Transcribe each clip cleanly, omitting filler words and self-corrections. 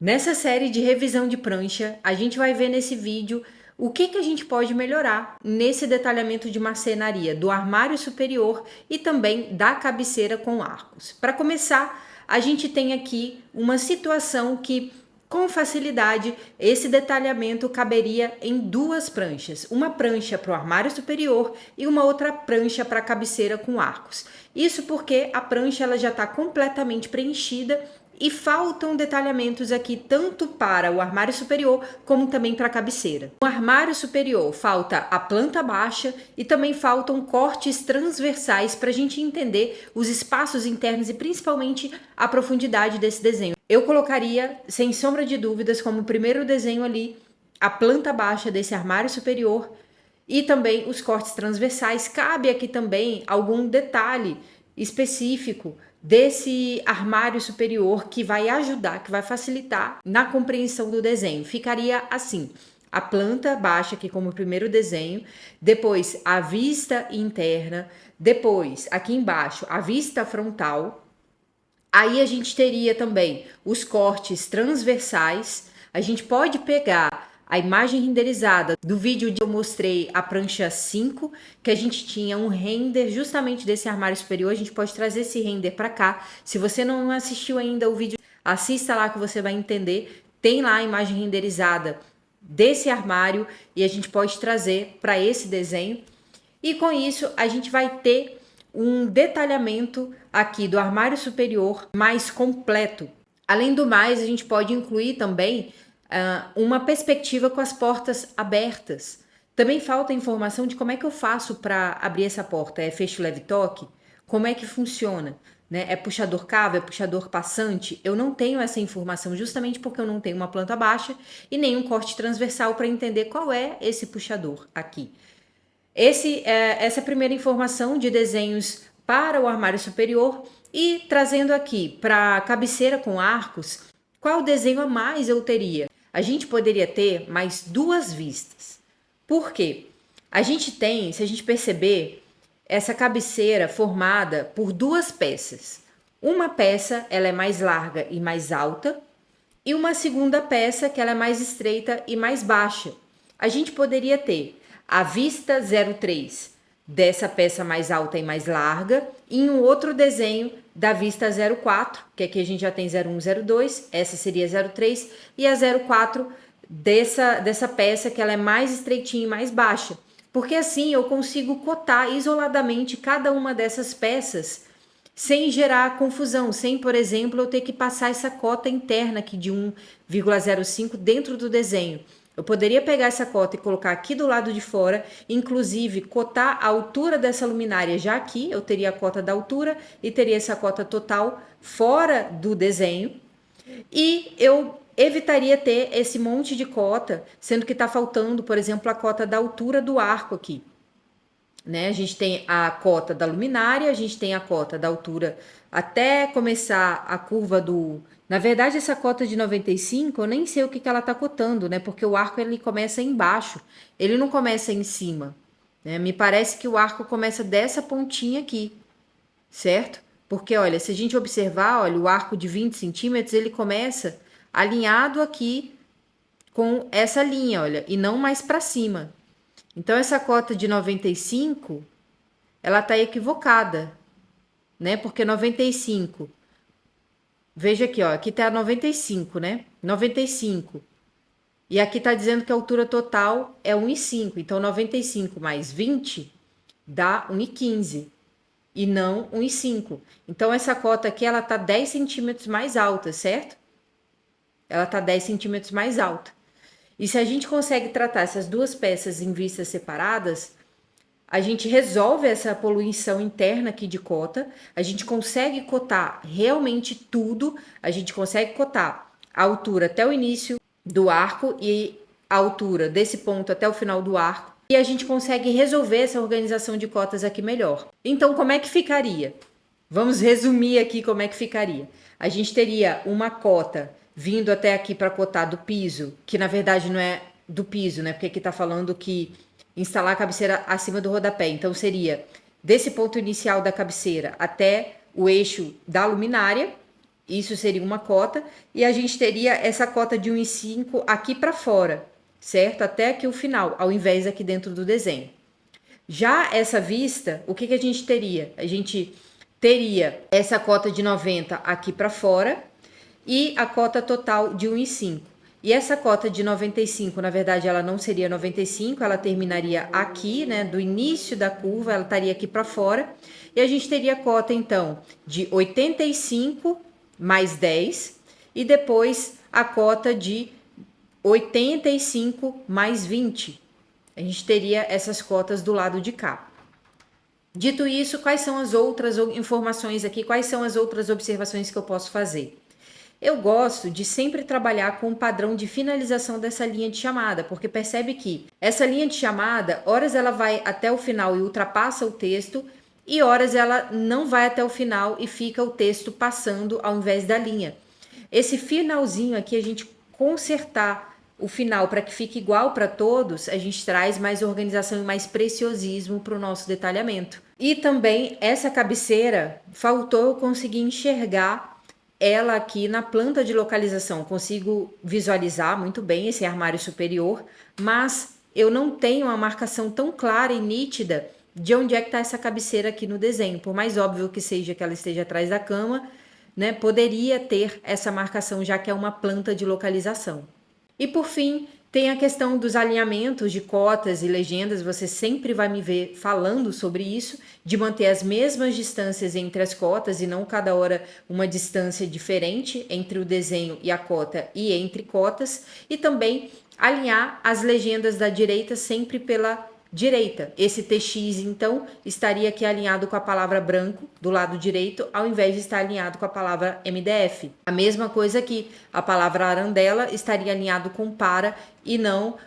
Nessa série de revisão de prancha, a gente vai ver nesse vídeo o que a gente pode melhorar nesse detalhamento de marcenaria do armário superior e também da cabeceira com arcos. Para começar, a gente tem aqui uma situação que com facilidade esse detalhamento caberia em duas pranchas, uma prancha para o armário superior e uma outra prancha para a cabeceira com arcos. Isso porque a prancha ela já está completamente preenchida e faltam detalhamentos aqui tanto para o armário superior como também para a cabeceira. No armário superior falta a planta baixa e também faltam cortes transversais para a gente entender os espaços internos e principalmente a profundidade desse desenho. Eu colocaria, sem sombra de dúvidas, como primeiro desenho ali, a planta baixa desse armário superior e também os cortes transversais. Cabe aqui também algum detalhe específico desse armário superior que vai ajudar, que vai facilitar na compreensão do desenho. Ficaria assim: a planta baixa aqui como primeiro desenho, depois a vista interna, depois aqui embaixo a vista frontal. Aí a gente teria também os cortes transversais. A gente pode pegar a imagem renderizada do vídeo que eu mostrei a prancha 5, que a gente tinha um render justamente desse armário superior. A gente pode trazer esse render para cá. Se você não assistiu ainda o vídeo, assista lá que você vai entender. Tem lá a imagem renderizada desse armário e a gente pode trazer para esse desenho. E com isso a gente vai ter um detalhamento aqui do armário superior mais completo. Além do mais, a gente pode incluir também uma perspectiva com as portas abertas. Também falta informação de como é que eu faço para abrir essa porta. É fecho leve toque? Como é que funciona? Né? É puxador cavo? É puxador passante? Eu não tenho essa informação justamente porque eu não tenho uma planta baixa e nem um corte transversal para entender qual é esse puxador aqui. Essa primeira informação de desenhos para o armário superior e trazendo aqui para a cabeceira com arcos, qual desenho a mais eu teria? A gente poderia ter mais duas vistas. Por quê? A gente tem, se a gente perceber, essa cabeceira formada por duas peças. Uma peça ela é mais larga e mais alta e uma segunda peça que ela é mais estreita e mais baixa. A gente poderia ter a vista 03 dessa peça mais alta e mais larga e um outro desenho da vista 04, que aqui a gente já tem 01, 02, essa seria 03 e a 04 dessa peça que ela é mais estreitinha e mais baixa. Porque assim eu consigo cotar isoladamente cada uma dessas peças sem gerar confusão, sem, por exemplo, eu ter que passar essa cota interna aqui de 1,05 dentro do desenho. Eu poderia pegar essa cota e colocar aqui do lado de fora, inclusive cotar a altura dessa luminária já aqui, eu teria a cota da altura e teria essa cota total fora do desenho. E eu evitaria ter esse monte de cota, sendo que está faltando, por exemplo, a cota da altura do arco aqui. Né? A gente tem a cota da luminária, a gente tem a cota da altura até começar a curva do... Na verdade, essa cota de 95, eu nem sei o que ela tá cotando, né? Porque o arco ele começa embaixo, ele não começa em cima, né? Me parece que o arco começa dessa pontinha aqui, certo? Porque, olha, se a gente observar, olha, o arco de 20 centímetros, ele começa alinhado aqui com essa linha, olha, e não mais para cima. Então, essa cota de 95, ela tá equivocada, né? Porque 95, veja aqui, ó, aqui tá 95, né? 95. E aqui tá dizendo que a altura total é 1,5. Então, 95 mais 20 dá 1,15 e não 1,5. Então, essa cota aqui, ela tá 10 centímetros mais alta, certo? Ela tá 10 centímetros mais alta. E se a gente consegue tratar essas duas peças em vistas separadas, a gente resolve essa poluição interna aqui de cota, a gente consegue cotar realmente tudo, a gente consegue cotar a altura até o início do arco e a altura desse ponto até o final do arco, e a gente consegue resolver essa organização de cotas aqui melhor. Então, como é que ficaria? Vamos resumir aqui como é que ficaria. A gente teria uma cota vindo até aqui para cotar do piso, que na verdade não é do piso, né? Porque aqui tá falando que instalar a cabeceira acima do rodapé. Então seria desse ponto inicial da cabeceira até o eixo da luminária. Isso seria uma cota, e a gente teria essa cota de 1,5 aqui para fora, certo? Até aqui o final, ao invés aqui dentro do desenho. Já essa vista, o que que a gente teria? A gente teria essa cota de 90 aqui para fora e a cota total de 1,5. E essa cota de 95, na verdade, ela não seria 95, ela terminaria aqui, né, do início da curva, ela estaria aqui para fora. E a gente teria cota, então, de 85 mais 10 e depois a cota de 85 mais 20. A gente teria essas cotas do lado de cá. Dito isso, quais são as outras informações aqui? Quais são as outras observações que eu posso fazer? Eu gosto de sempre trabalhar com o padrão de finalização dessa linha de chamada, porque percebe que essa linha de chamada, horas ela vai até o final e ultrapassa o texto, e horas ela não vai até o final e fica o texto passando ao invés da linha. Esse finalzinho aqui, a gente consertar o final para que fique igual para todos, a gente traz mais organização e mais preciosismo para o nosso detalhamento. E também essa cabeceira, faltou eu conseguir enxergar ela aqui na planta de localização. Consigo visualizar muito bem esse armário superior, mas eu não tenho uma marcação tão clara e nítida de onde é que está essa cabeceira aqui no desenho. Por mais óbvio que seja que ela esteja atrás da cama, né, poderia ter essa marcação, já que é uma planta de localização. E por fim, tem a questão dos alinhamentos de cotas e legendas. Você sempre vai me ver falando sobre isso, de manter as mesmas distâncias entre as cotas e não cada hora uma distância diferente entre o desenho e a cota e entre cotas. E também alinhar as legendas da direita sempre pela direita. Esse TX, então, estaria aqui alinhado com a palavra branco do lado direito, ao invés de estar alinhado com a palavra MDF. A mesma coisa aqui, a palavra arandela estaria alinhado com para e não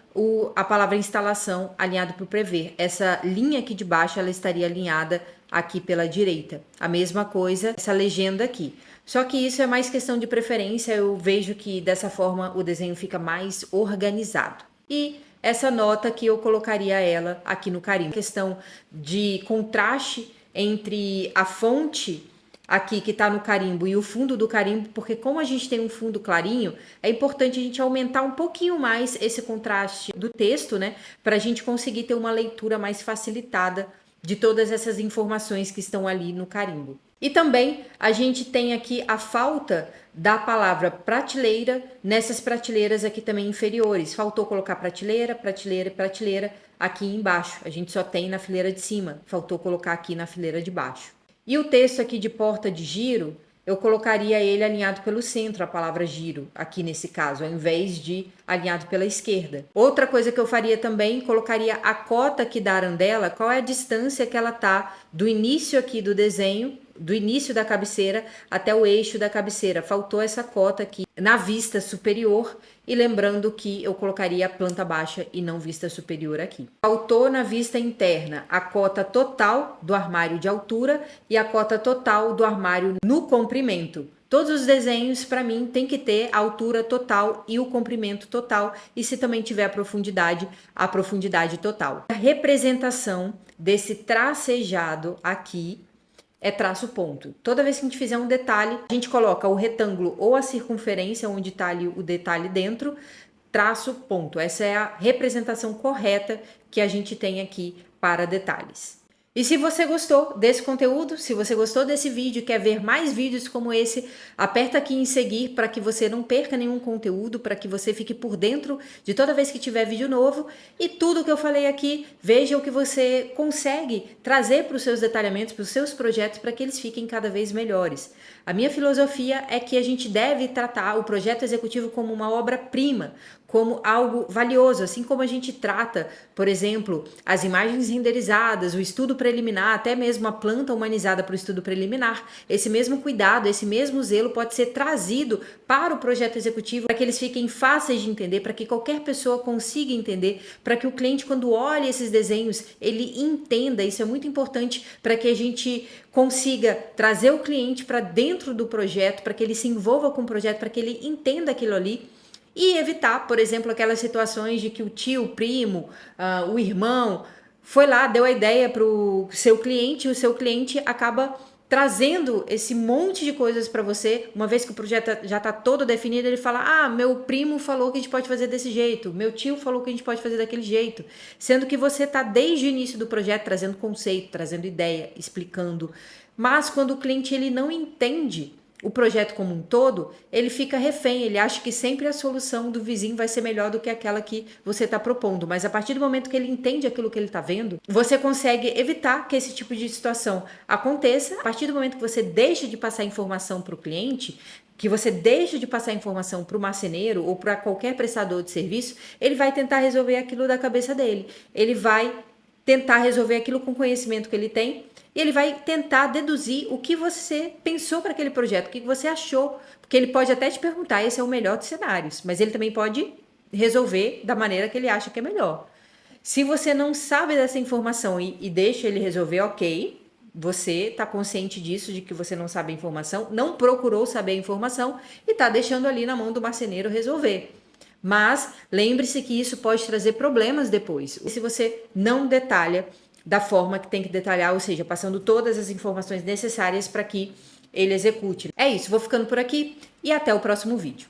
a palavra instalação alinhado para o prever. Essa linha aqui de baixo, ela estaria alinhada aqui pela direita. A mesma coisa, essa legenda aqui. Só que isso é mais questão de preferência, eu vejo que dessa forma o desenho fica mais organizado. E essa nota que eu colocaria ela aqui no carimbo. A questão de contraste entre a fonte aqui que está no carimbo e o fundo do carimbo, porque como a gente tem um fundo clarinho, é importante a gente aumentar um pouquinho mais esse contraste do texto, né? Para a gente conseguir ter uma leitura mais facilitada de todas essas informações que estão ali no carimbo. E também a gente tem aqui a falta da palavra prateleira nessas prateleiras aqui também inferiores. Faltou colocar prateleira, prateleira e prateleira aqui embaixo. A gente só tem na fileira de cima, faltou colocar aqui na fileira de baixo. E o texto aqui de porta de giro, eu colocaria ele alinhado pelo centro, a palavra giro, aqui nesse caso, ao invés de alinhado pela esquerda. Outra coisa que eu faria também, colocaria a cota aqui da arandela, qual é a distância que ela tá do início aqui do desenho, do início da cabeceira até o eixo da cabeceira. Faltou essa cota aqui na vista superior, e lembrando que eu colocaria a planta baixa e não vista superior aqui. Faltou na vista interna a cota total do armário de altura e a cota total do armário no comprimento. Todos os desenhos, para mim, tem que ter a altura total e o comprimento total, e se também tiver a profundidade total. A representação desse tracejado aqui é traço ponto. Toda vez que a gente fizer um detalhe, a gente coloca o retângulo ou a circunferência, onde está ali o detalhe dentro, traço ponto. Essa é a representação correta que a gente tem aqui para detalhes. E se você gostou desse conteúdo, se você gostou desse vídeo e quer ver mais vídeos como esse, aperta aqui em seguir para que você não perca nenhum conteúdo, para que você fique por dentro de toda vez que tiver vídeo novo. E tudo que eu falei aqui, veja o que você consegue trazer para os seus detalhamentos, para os seus projetos, para que eles fiquem cada vez melhores. A minha filosofia é que a gente deve tratar o projeto executivo como uma obra-prima, como algo valioso, assim como a gente trata, por exemplo, as imagens renderizadas, o estudo preliminar, até mesmo a planta humanizada para o estudo preliminar. Esse mesmo cuidado, esse mesmo zelo pode ser trazido para o projeto executivo, para que eles fiquem fáceis de entender, para que qualquer pessoa consiga entender, para que o cliente, quando olhe esses desenhos, ele entenda. Isso é muito importante para que a gente consiga trazer o cliente para dentro do projeto, para que ele se envolva com o projeto, para que ele entenda aquilo ali. E evitar, por exemplo, aquelas situações de que o tio, o primo, o irmão foi lá, deu a ideia para o seu cliente e o seu cliente acaba trazendo esse monte de coisas para você. Uma vez que o projeto já está todo definido, ele fala: ah, meu primo falou que a gente pode fazer desse jeito, meu tio falou que a gente pode fazer daquele jeito. Sendo que você está desde o início do projeto trazendo conceito, trazendo ideia, explicando. Mas quando o cliente ele não entende o projeto como um todo, ele fica refém, ele acha que sempre a solução do vizinho vai ser melhor do que aquela que você está propondo. Mas a partir do momento que ele entende aquilo que ele está vendo, você consegue evitar que esse tipo de situação aconteça. A partir do momento que você deixa de passar informação para o cliente, que você deixa de passar informação para o marceneiro ou para qualquer prestador de serviço, ele vai tentar resolver aquilo da cabeça dele. Ele vai tentar resolver aquilo com o conhecimento que ele tem, e ele vai tentar deduzir o que você pensou para aquele projeto, o que você achou. Porque ele pode até te perguntar, esse é o melhor dos cenários, mas ele também pode resolver da maneira que ele acha que é melhor. Se você não sabe dessa informação e deixa ele resolver, ok, você está consciente disso, de que você não sabe a informação, não procurou saber a informação e está deixando ali na mão do marceneiro resolver. Mas lembre-se que isso pode trazer problemas depois. Se você não detalha da forma que tem que detalhar, ou seja, passando todas as informações necessárias para que ele execute. É isso, vou ficando por aqui e até o próximo vídeo.